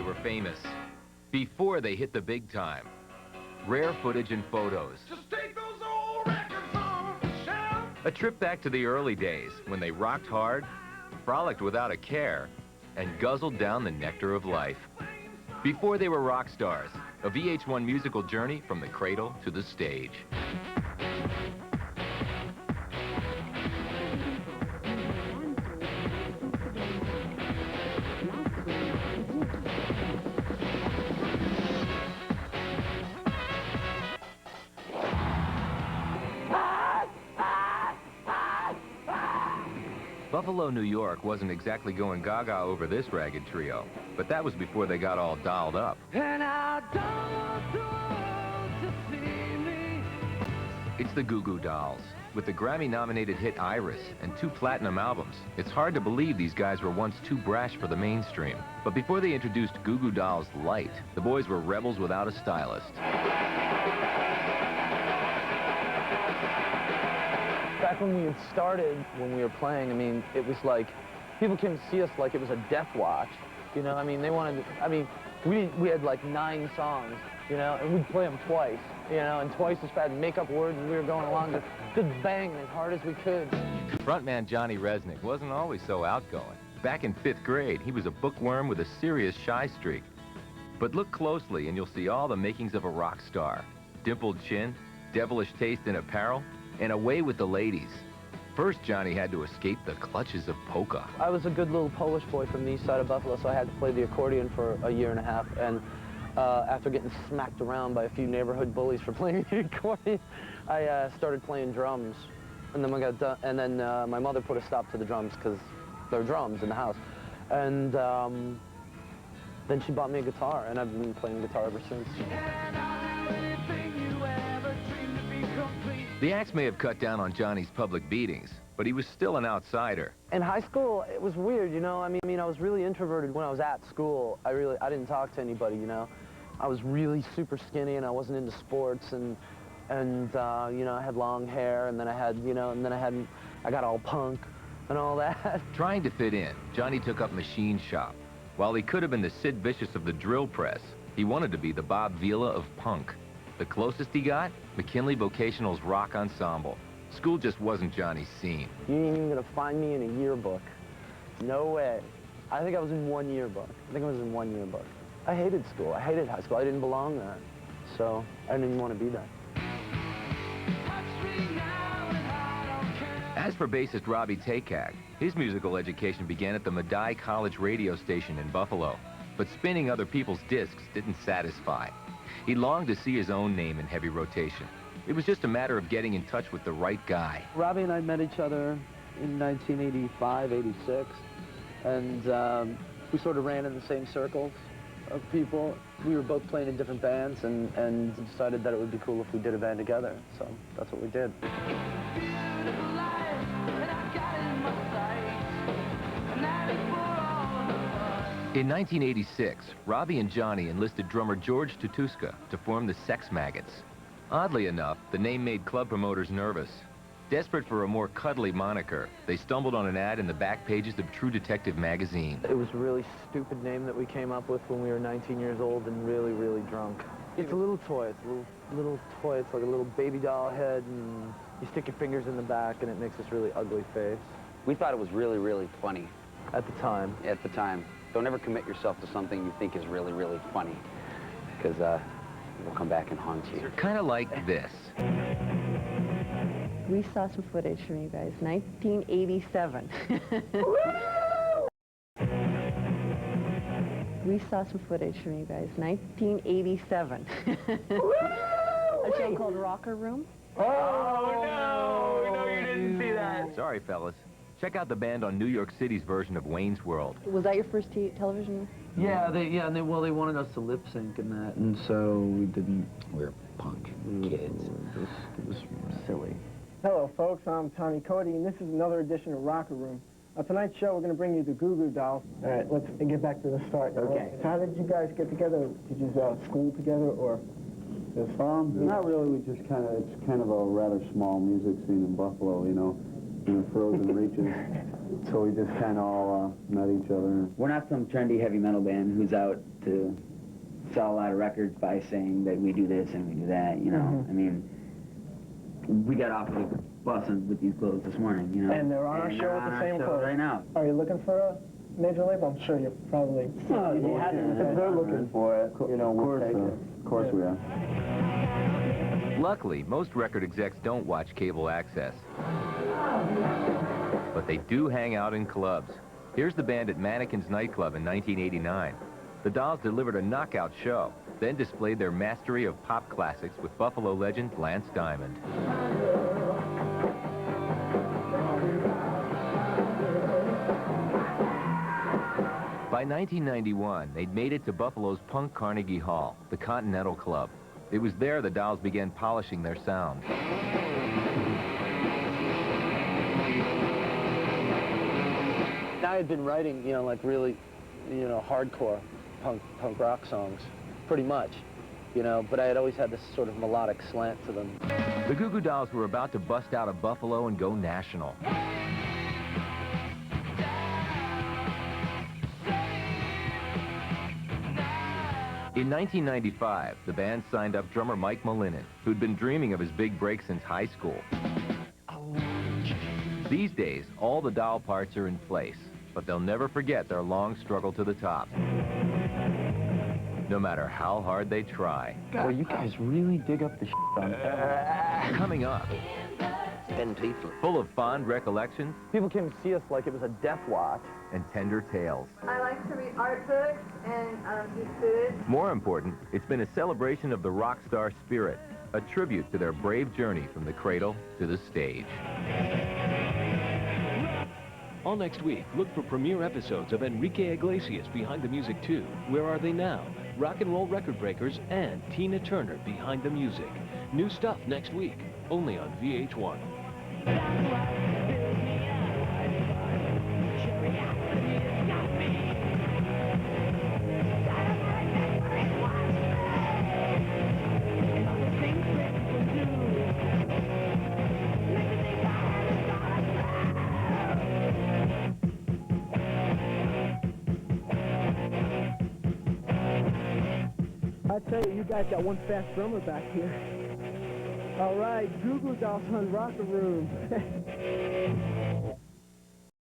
were famous, before they hit the big time. Rare footage and photos. Just take those old records on the shelf. A trip back to the early days when they rocked hard, frolicked without a care, and guzzled down the nectar of life. Before they were rock stars, a VH1 musical journey from the cradle to the stage. Buffalo, New York wasn't exactly going gaga over this ragged trio, but that was before they got all dolled up. And I don't want to see me. It's the Goo Goo Dolls. With the Grammy-nominated hit Iris and 2 platinum albums, it's hard to believe these guys were once too brash for the mainstream. But before they introduced Goo Goo Dolls Light, the boys were rebels without a stylist. Back when we had started, when we were playing, I mean, it was like, people came to see us like it was a death watch, you know? I mean, they wanted, we had like 9 songs, you know, and we'd play them twice, you know, and twice as fast, make up words, and we were going along just banging as hard as we could. Frontman Johnny Rzeznik wasn't always so outgoing. Back in 5th grade, he was a bookworm with a serious shy streak. But look closely and you'll see all the makings of a rock star. Dimpled chin, devilish taste in apparel, and away with the ladies. First, Johnny had to escape the clutches of polka. I was a good little Polish boy from the east side of Buffalo, so I had to play the accordion for a year and a half. And after getting smacked around by a few neighborhood bullies for playing the accordion, I started playing drums. And then my mother put a stop to the drums because there were drums in the house. And then she bought me a guitar, and I've been playing guitar ever since. The axe may have cut down on Johnny's public beatings, but he was still an outsider. In high school, it was weird, you know? I mean, I was really introverted when I was at school. I didn't talk to anybody, you know? I was really super skinny, and I wasn't into sports, and you know, I had long hair, and then I had, you know, I got all punk and all that. Trying to fit in, Johnny took up machine shop. While he could have been the Sid Vicious of the drill press, he wanted to be the Bob Vila of punk. The closest he got? McKinley Vocational's rock ensemble. School just wasn't Johnny's scene. You ain't even gonna find me in a yearbook. No way. I think I was in 1 yearbook. I hated school. I hated high school. I didn't belong there. So I didn't even want to be there. As for bassist Robbie Takac, his musical education began at the Medaille College radio station in Buffalo. But spinning other people's discs didn't satisfy. He longed to see his own name in heavy rotation. It was just a matter of getting in touch with the right guy. Robbie and I met each other in 1985, 86, and we sort of ran in the same circles of people. We were both playing in different bands and decided that it would be cool if we did a band together, so that's what we did. In 1986, Robbie and Johnny enlisted drummer George Tutuska to form the Sex Maggots. Oddly enough, the name made club promoters nervous. Desperate for a more cuddly moniker, they stumbled on an ad in the back pages of True Detective magazine. It was a really stupid name that we came up with when we were 19 years old and really, really drunk. It's a little toy. It's a little toy. It's like a little baby doll head, and you stick your fingers in the back, and it makes this really ugly face. We thought it was really, really funny. At the time. At the time. Don't ever commit yourself to something you think is really, really funny, because it will come back and haunt you. Kind of like this. We saw some footage from you guys, 1987. We saw some footage from you guys, 1987. A show called Rocker Room. Oh, no, you didn't see that. Sorry, fellas. Check out the band on New York City's version of Wayne's World. Was that your first television? Yeah, they wanted us to lip sync and that, and so we didn't. We're punk kids. It was silly. Hello, folks. I'm Tony Cody, and this is another edition of Rocker Room. On tonight's show, we're going to bring you the Goo Goo Dolls. All right, let's get back to the start. Okay. How did you guys get together? Did you school together, or? Not really. We just it's kind of a rather small music scene in Buffalo, you know, frozen reaches. So we just kind of all met each other. We're not some trendy heavy metal band who's out to sell a lot of records by saying that we do this and we do that, you know. I mean, we got off of the bus with these clothes this morning, you know. And they're on our show with the same clothes. Right now. Are you looking for a major label? I'm sure you're probably... If they're looking for it, you know, we'll take it. Of course we are. Luckily, most record execs don't watch cable access. But they do hang out in clubs. Here's the band at Mannequin's nightclub in 1989. The Dolls delivered a knockout show, then displayed their mastery of pop classics with Buffalo legend Lance Diamond. By 1991, they'd made it to Buffalo's Punk Carnegie Hall, the Continental Club. It was there the Dolls began polishing their sound. I had been writing, you know, like really, you know, hardcore punk rock songs, pretty much, you know, but I had always had this sort of melodic slant to them. The Goo Goo Dolls were about to bust out of Buffalo and go national. In 1995, the band signed up drummer Mike Malinin, who'd been dreaming of his big break since high school. These days, all the doll parts are in place, but they'll never forget their long struggle to the top. No matter how hard they try. Well, you guys really dig up the shit on Coming up, full of fond recollections People came to see us like it was a death watch. and tender tales. I like to read art books and eat food. More important, it's been a celebration of the rock star spirit, a tribute to their brave journey from the cradle to the stage. All next week, look for premiere episodes of Enrique Iglesias Behind the Music 2, Where Are They Now?, Rock and Roll Record Breakers, and Tina Turner Behind the Music. New stuff next week, only on VH1. I tell you, you guys got one fast drummer back here. All right, Goo Goo Dolls on Rocker Room.